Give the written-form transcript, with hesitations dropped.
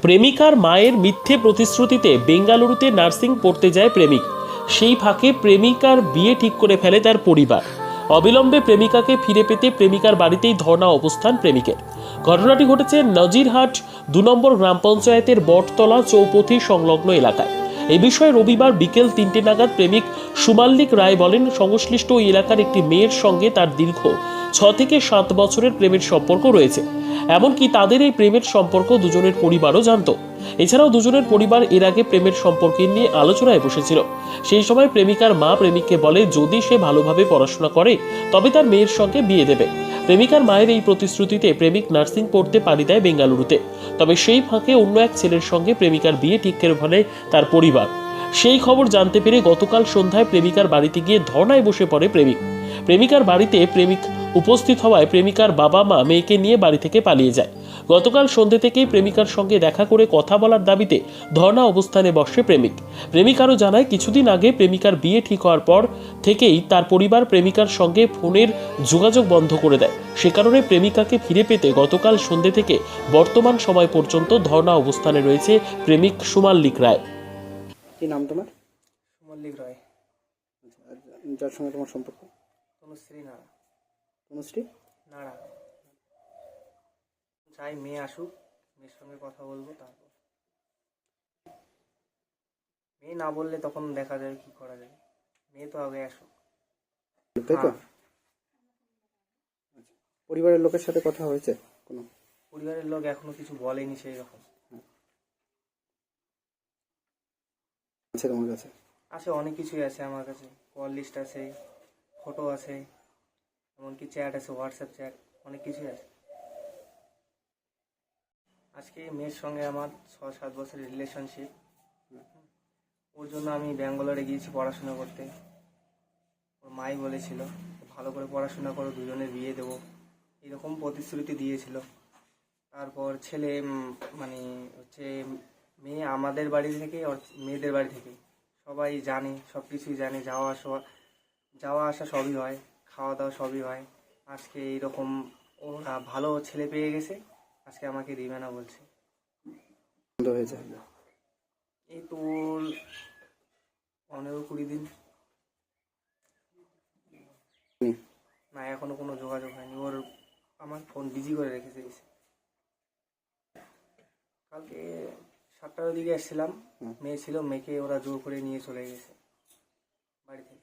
প্রেমিকার মায়ের মিথ্যে প্রতিশ্রুতিতে বেঙ্গালুরুতে নার্সিং পড়তে যায় প্রেমিক। সেই ফাঁকে প্রেমিকার বিয়ে ঠিক করে ফেলে তার পরিবার। অবিলম্বে প্রেমিকাকে ফিরে পেতে প্রেমিকার বাড়িতেই ধর্ণা অবস্থান প্রেমিকের। ঘটনাটি ঘটেছে নজিরহাট ২ নম্বর গ্রাম পঞ্চায়েতের বটতলা চৌপথি সংলগ্ন এলাকায়। এই বিষয়ে রবিবার বিকেল ৩টে নাগাদ প্রেমিক সুমাল্লিক রায় বলেন, সংশ্লিষ্ট ওই এলাকার একটি মেয়ের সঙ্গে তার দীর্ঘ ৬ থেকে ৭ বছরের প্রেমের সম্পর্ক রয়েছে। এমনকি তাদের এই প্রেমের সম্পর্ক দুজনের পরিবারও জানত। এছাড়াও দুজনের পরিবার এর আগে প্রেমের সম্পর্কে নিয়ে আলোচনায় বসেছিল। সেই সময় প্রেমিকার মা প্রেমিককে বলে, যদি সে ভালোভাবে পড়াশোনা করে তবে তার মেয়ের সঙ্গে বিয়ে দেবে। প্রেমিকার মায়ের এই প্রতিশ্রুতিতে প্রেমিক নার্সিং পড়তে পাড়ি দেয় বেঙ্গালুরুতে। তবে সেই ফাঁকে অন্য এক ছেলের সঙ্গে প্রেমিকার বিয়ে ঠিক করে ফেলে তার পরিবার। সেই খবর জানতে পেরে গতকাল সন্ধ্যায় প্রেমিকার বাড়িতে গিয়ে ধর্নায় বসে পড়ে প্রেমিক। প্রেমিকার বাড়িতে প্রেমিক উপস্থিত হওয়ায় প্রেমিকার বাবা মা মেয়েকে নিয়ে বাড়ি থেকে পালিয়ে যায়। গতকাল সন্ধ্যে থেকেই প্রেমিকার সঙ্গে দেখা করে কথা বলার দাবিতে ধর্ণা অবস্থানে বসে প্রেমিক। প্রেমিক আরও জানায়, কিছুদিন আগে প্রেমিকার বিয়ে ঠিক হওয়ার পর থেকেই তার পরিবার প্রেমিকার সঙ্গে ফোনের যোগাযোগ বন্ধ করে দেয়। সে কারণে প্রেমিকাকে ফিরে পেতে গতকাল সন্ধ্যে থেকে বর্তমান সময় পর্যন্ত ধর্ণা অবস্থানে রয়েছে প্রেমিক সুমাল্লিক রায়। কি নাম তোমার? মল্লিক রায়। আর যার সঙ্গে তোমার সম্পর্ক? তনুশ্রী নাড়া। তনুশ্রী নাড়া। চাই মেয়ে আসুক, মেয়ের সঙ্গে কথা বলবো, তারপর মেয়ে না বললে তখন দেখা যাবে কি করা যায়। মেয়ে তো আগে আসুক। তাই তো? হ্যাঁ। পরিবারের লোকের সাথে কথা হয়েছে কোনো? পরিবারের লোক এখনো কিছু বলেনি সেই রকম। আছে তোমার কাছে? আছে, অনেক কিছুই আছে আমার কাছে। কল লিস্ট আছে, ফটো আছে, এমনকি চ্যাট আছে, হোয়াটসঅ্যাপ চ্যাট, অনেক কিছুই আছে। আজকে মেয়ের সঙ্গে আমার ৬-৭ বছরের রিলেশনশিপ। ওর জন্য আমি ব্যাঙ্গালোরে গিয়েছি পড়াশোনা করতে। ওর মাই বলেছিল ভালো করে পড়াশোনা করো, দুজনের বিয়ে দেবো, এরকম প্রতিশ্রুতি দিয়েছিল। তারপর ছেলে মানে হচ্ছে মেয়ে আমাদের বাড়ি থেকে, ওর মেয়েদের বাড়ি থেকে সবাই জানে, সব কিছুই জানে, যাওয়া আসা সবই হয়, খাওয়া দাওয়া সবই হয়। আজকে এইরকম ওরা ভালো ছেলে পেয়ে গেছে, আজকে আমাকে দিবে না বলছে। বন্ধ হয়েছে? এই তো 15-20 দিন। না, এখনো কোনো যোগাযোগ হয়নি। ওর আমার ফোন বিজি করে রেখেছে। কালকে 7টার দিকে এসেছিলাম, মেয়ে ছিল, মেয়েকে ওরা জোর করে নিয়ে চলে গেছে বাড়ি থেকে।